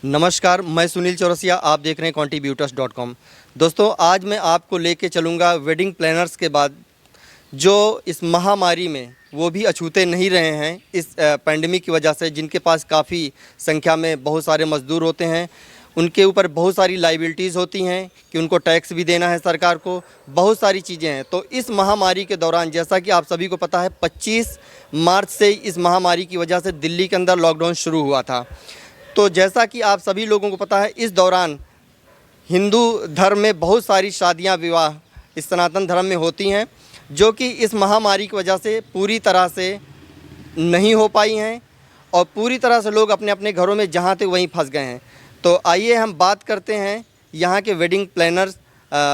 नमस्कार, मैं सुनील चौरसिया, आप देख रहे हैं contributors.com। दोस्तों, आज मैं आपको लेके चलूँगा वेडिंग प्लानर्स के बाद जो इस महामारी में वो भी अछूते नहीं रहे हैं इस पैंडेमिक की वजह से, जिनके पास काफ़ी संख्या में बहुत सारे मज़दूर होते हैं। उनके ऊपर बहुत सारी लाइबिलिटीज़ होती हैं कि उनको टैक्स भी देना है सरकार को, बहुत सारी चीज़ें हैं। तो इस महामारी के दौरान, जैसा कि आप सभी को पता है, 25 मार्च से इस महामारी की वजह से दिल्ली के अंदर लॉकडाउन शुरू हुआ था। तो जैसा कि आप सभी लोगों को पता है, इस दौरान हिंदू धर्म में बहुत सारी शादियां विवाह इस सनातन धर्म में होती हैं, जो कि इस महामारी की वजह से पूरी तरह से नहीं हो पाई हैं और पूरी तरह से लोग अपने अपने घरों में जहां थे वहीं फंस गए हैं। तो आइए हम बात करते हैं यहाँ के वेडिंग प्लानर्स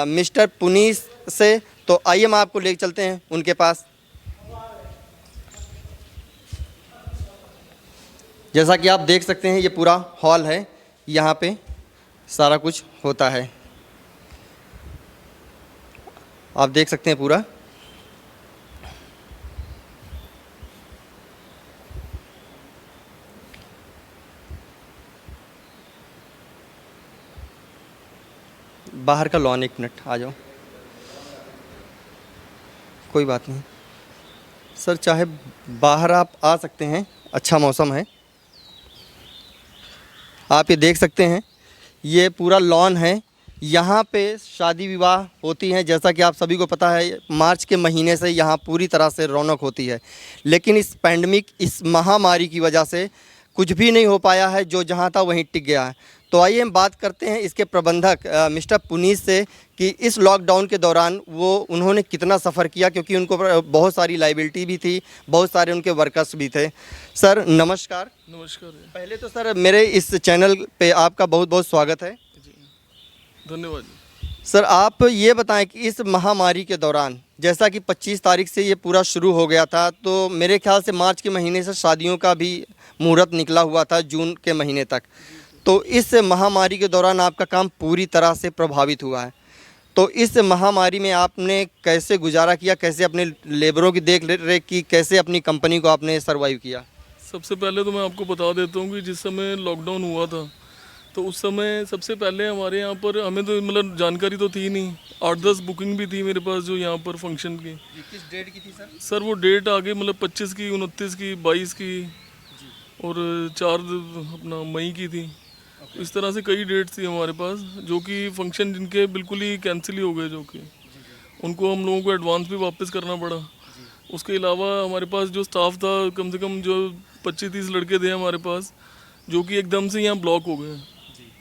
मिस्टर पुनीस से। तो आइए हम आपको ले चलते हैं उनके पास। जैसा कि आप देख सकते हैं, ये पूरा हॉल है, यहाँ पे सारा कुछ होता है। आप देख सकते हैं पूरा। बाहर का लॉन, 1 मिनट आ जाओ। कोई बात नहीं सर, चाहे बाहर आप आ सकते हैं, अच्छा मौसम है। आप ये देख सकते हैं, ये पूरा लॉन है, यहाँ पे शादी विवाह होती हैं। जैसा कि आप सभी को पता है, मार्च के महीने से यहाँ पूरी तरह से रौनक होती है, लेकिन इस पैंडमिक, इस महामारी की वजह से कुछ भी नहीं हो पाया है। जो जहाँ था वहीं टिक गया है। तो आइए हम बात करते हैं इसके प्रबंधक मिस्टर पुनीत से कि इस लॉकडाउन के दौरान उन्होंने कितना सफ़र किया, क्योंकि उनको बहुत सारी लाइबिलिटी भी थी, बहुत सारे उनके वर्कर्स भी थे। सर नमस्कार। नमस्कार पहले तो सर, मेरे इस चैनल पे आपका बहुत बहुत स्वागत है जी। धन्यवाद जी। सर, आप ये बताएं कि इस महामारी के दौरान, जैसा कि 25 तारीख से ये पूरा शुरू हो गया था, तो मेरे ख्याल से मार्च के महीने से शादियों का भी मुहूर्त निकला हुआ था जून के महीने तक। तो इस महामारी के दौरान आपका काम पूरी तरह से प्रभावित हुआ है। तो इस महामारी में आपने कैसे गुजारा किया, कैसे अपने लेबरों की देख रेख की, कैसे अपनी कंपनी को आपने सर्वाइव किया? सबसे पहले तो मैं आपको बता देता हूँ कि जिस समय लॉकडाउन हुआ था, तो उस समय सबसे पहले हमारे यहाँ पर, हमें तो मतलब जानकारी तो थी नहीं, 8-10 बुकिंग भी थी मेरे पास जो यहाँ पर फंक्शन की। किस डेट की थी सर? सर वो डेट आगे मतलब 25 की, 29 की, 22 की और 4 अपना मई की थी। इस तरह से कई डेट्स थी हमारे पास, जो कि फंक्शन जिनके बिल्कुल ही कैंसिल ही हो गए, जो कि उनको हम लोगों को एडवांस भी वापस करना पड़ा। उसके अलावा हमारे पास जो स्टाफ था, कम से कम जो 25-30 लड़के थे हमारे पास, जो कि एकदम से यहाँ ब्लॉक हो गए,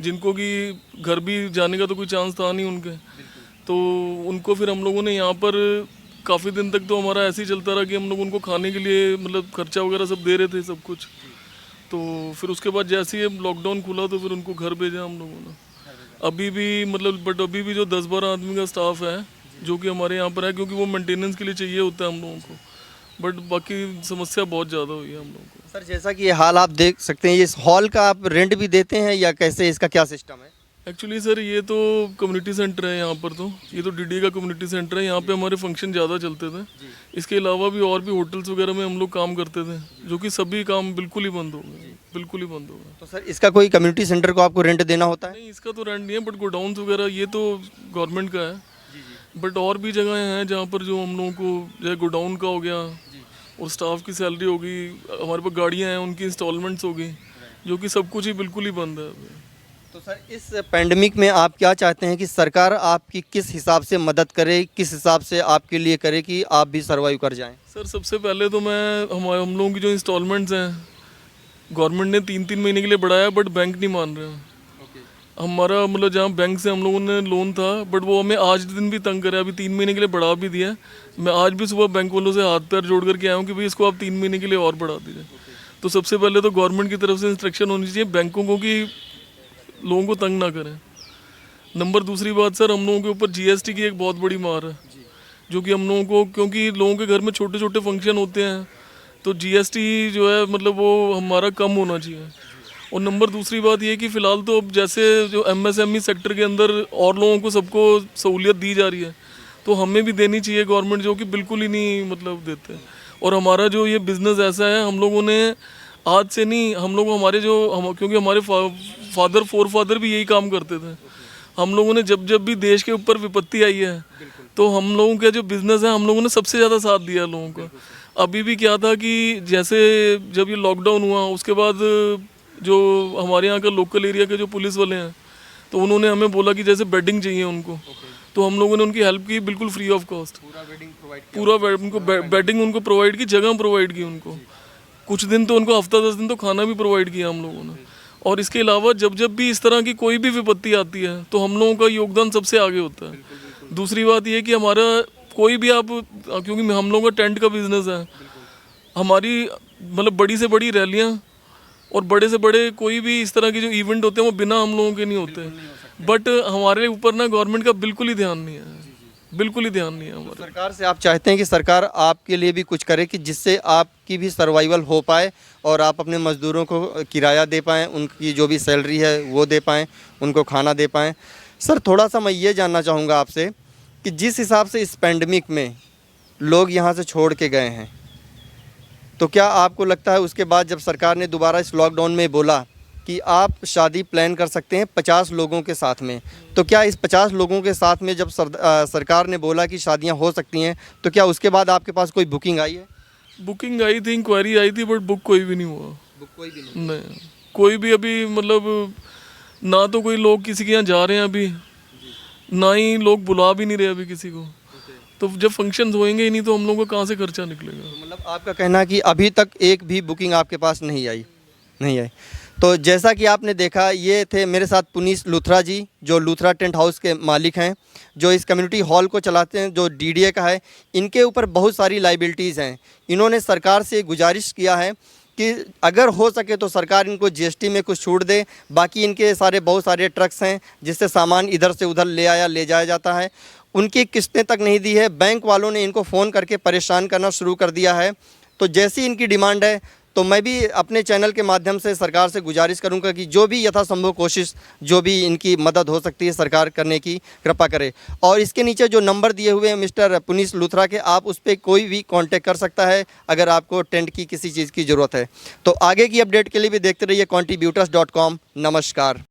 जिनको कि घर भी जाने का तो कोई चांस था नहीं उनके। तो उनको फिर हम लोगों ने यहाँ पर काफ़ी दिन तक तो हमारा ऐसे ही चलता रहा कि हम लोग उनको खाने के लिए मतलब खर्चा वगैरह सब दे रहे थे, सब कुछ। तो फिर उसके बाद जैसे ही लॉकडाउन खुला तो फिर उनको घर भेजा हम लोगों ने। अभी भी मतलब अभी भी जो 10-12 आदमी का स्टाफ है जो कि हमारे यहाँ पर है, क्योंकि वो मेंटेनेंस के लिए चाहिए होता है हम लोगों को। बट बाकी समस्या बहुत ज़्यादा हुई है हम लोगों को। सर, जैसा कि ये हाल आप देख सकते हैं, इस हॉल का आप रेंट भी देते हैं या कैसे, इसका क्या सिस्टम है? एक्चुअली सर ये तो कम्युनिटी सेंटर है यहाँ पर, तो ये तो डीडी का कम्युनिटी सेंटर है। यहाँ पे हमारे फंक्शन ज़्यादा चलते थे। इसके अलावा भी और भी होटल्स वगैरह में हम लोग काम करते थे, जो कि सभी काम बिल्कुल ही बंद हो गए, बिल्कुल ही बंद हो गए। तो सर, इसका कोई कम्युनिटी सेंटर को आपको रेंट देना होता है? नहीं, इसका तो रेंट नहीं है, बट गोडाउन्स वगैरह ये तो गवर्नमेंट का है। बट और भी जगह हैं जहाँ पर जो हम लोगों को, जैसे गोडाउन का हो गया और स्टाफ की सैलरी होगी, हमारे पास गाड़ियाँ हैं उनकी इंस्टॉलमेंट्स होगी, जो कि सब कुछ ही बिल्कुल ही बंद है अभी। तो सर, इस पैंडेमिक में आप क्या चाहते हैं कि सरकार आपकी किस हिसाब से मदद करे, किस हिसाब से आपके लिए करे कि आप भी सर्वाइव कर जाएं? सर सबसे पहले तो हम लोगों की जो इंस्टॉलमेंट्स हैं, गवर्नमेंट ने 3-3 महीने के लिए बढ़ाया, बट बैंक नहीं मान रहे हैं। हमारा मतलब जहाँ बैंक से हम लोगों ने लोन था, बट वो हमें आज दिन भी तंग करे। अभी 3 महीने के लिए बढ़ा भी दिया। मैं आज भी सुबह बैंक वालों से हाथ पैर जोड़ करके आया हूँ कि भाई इसको आप 3 महीने के लिए और बढ़ा दीजिए। तो सबसे पहले तो गवर्नमेंट की तरफ से इंस्ट्रक्शन होनी चाहिए बैंकों को कि लोगों को तंग ना करें। नंबर दूसरी बात सर, हम लोगों के ऊपर जीएसटी की एक बहुत बड़ी मार है, जो कि हम लोगों को, क्योंकि लोगों के घर में छोटे छोटे फंक्शन होते हैं, तो जीएसटी जो है मतलब वो हमारा कम होना चाहिए। और नंबर दूसरी बात ये कि फ़िलहाल तो अब जैसे जो एमएसएमई सेक्टर के अंदर और लोगों को सबको सहूलियत दी जा रही है, तो हमें भी देनी चाहिए गवर्नमेंट, जो कि बिल्कुल ही नहीं मतलब देते। और हमारा जो ये बिज़नेस ऐसा है, हम लोगों ने आज से नहीं, हम लोग हमारे जो क्योंकि हमारे फादर फोर फादर भी यही काम करते थे। हम लोगों ने जब जब भी देश के ऊपर विपत्ति आई है तो हम लोगों का जो बिजनेस है हम लोगों ने सबसे ज़्यादा साथ दिया लोगों का। अभी भी क्या था कि जैसे जब ये लॉकडाउन हुआ उसके बाद जो हमारे यहाँ का लोकल एरिया के जो पुलिस वाले हैं तो उन्होंने हमें बोला कि जैसे बेडिंग चाहिए उनको, तो हम लोगों ने उनकी हेल्प की बिल्कुल फ्री ऑफ कॉस्ट। पूरा उनको बेडिंग उनको प्रोवाइड की, जगह प्रोवाइड की उनको। कुछ दिन तो उनको हफ्ता 10 दिन तो खाना भी प्रोवाइड किया हम लोगों ने। और इसके अलावा जब जब भी इस तरह की कोई भी विपत्ति आती है तो हम लोगों का योगदान सबसे आगे होता है। दूसरी बात यह कि हमारा कोई भी आप, क्योंकि हम लोगों का टेंट का बिजनेस है, हमारी मतलब बड़ी से बड़ी रैलियाँ और बड़े से बड़े कोई भी इस तरह के जो इवेंट होते हैं वो बिना हम लोगों के नहीं होते। बट हमारे ऊपर ना गवर्नमेंट का बिल्कुल ही ध्यान नहीं है, बिल्कुल ही ध्यान नहीं है हमारे। सरकार से आप चाहते हैं कि सरकार आपके लिए भी कुछ करे कि जिससे आपकी भी सर्वाइवल हो पाए और आप अपने मज़दूरों को किराया दे पाएँ, उनकी जो भी सैलरी है वो दे पाएँ, उनको खाना दे पाएँ। सर थोड़ा सा मैं ये जानना चाहूँगा आपसे कि जिस हिसाब से इस पैंडमिक में लोग यहाँ से छोड़ के गए हैं, तो क्या आपको लगता है उसके बाद जब सरकार ने दोबारा इस लॉकडाउन में बोला कि आप शादी प्लान कर सकते हैं 50 लोगों के साथ में, तो क्या इस 50 लोगों के साथ में जब सरकार ने बोला कि शादियां हो सकती हैं, तो क्या उसके बाद आपके पास कोई बुकिंग आई है? बुकिंग आई थी, इंक्वायरी आई थी, बट बुक कोई भी नहीं हुआ। बुक कोई भी नहीं? नहीं, कोई भी अभी मतलब ना तो कोई लोग किसी के यहाँ जा रहे हैं अभी, ना ही लोग बुला भी नहीं रहे अभी किसी को। तो जब फंक्शंस होएंगे ही नहीं तो हम लोगों का कहाँ से खर्चा निकलेगा। तो मतलब आपका कहना है कि अभी तक एक भी बुकिंग आपके पास नहीं आई? तो जैसा कि आपने देखा, ये थे मेरे साथ पुनीत लूथरा जी, जो लूथरा टेंट हाउस के मालिक हैं, जो इस कम्युनिटी हॉल को चलाते हैं, जो डीडीए का है। इनके ऊपर बहुत सारी लाइबिलिटीज़ हैं। इन्होंने सरकार से गुजारिश किया है कि अगर हो सके तो सरकार इनको जीएसटी में कुछ छूट दे। बाकी इनके बहुत सारे ट्रक्स हैं जिससे सामान इधर से उधर ले जाया जाता है, उनकी किस्तें तक नहीं दी है। बैंक वालों ने इनको फ़ोन करके परेशान करना शुरू कर दिया है। तो जैसी इनकी डिमांड है तो मैं भी अपने चैनल के माध्यम से सरकार से गुजारिश करूंगा कि जो भी यथासंभव कोशिश, जो भी इनकी मदद हो सकती है सरकार करने की कृपा करे। और इसके नीचे जो नंबर दिए हुए हैं मिस्टर पुनीत लूथरा के, आप उस पर कोई भी कांटेक्ट कर सकता है अगर आपको टेंट की किसी चीज़ की ज़रूरत है। तो आगे की अपडेट के लिए भी देखते रहिए contributors.com। नमस्कार।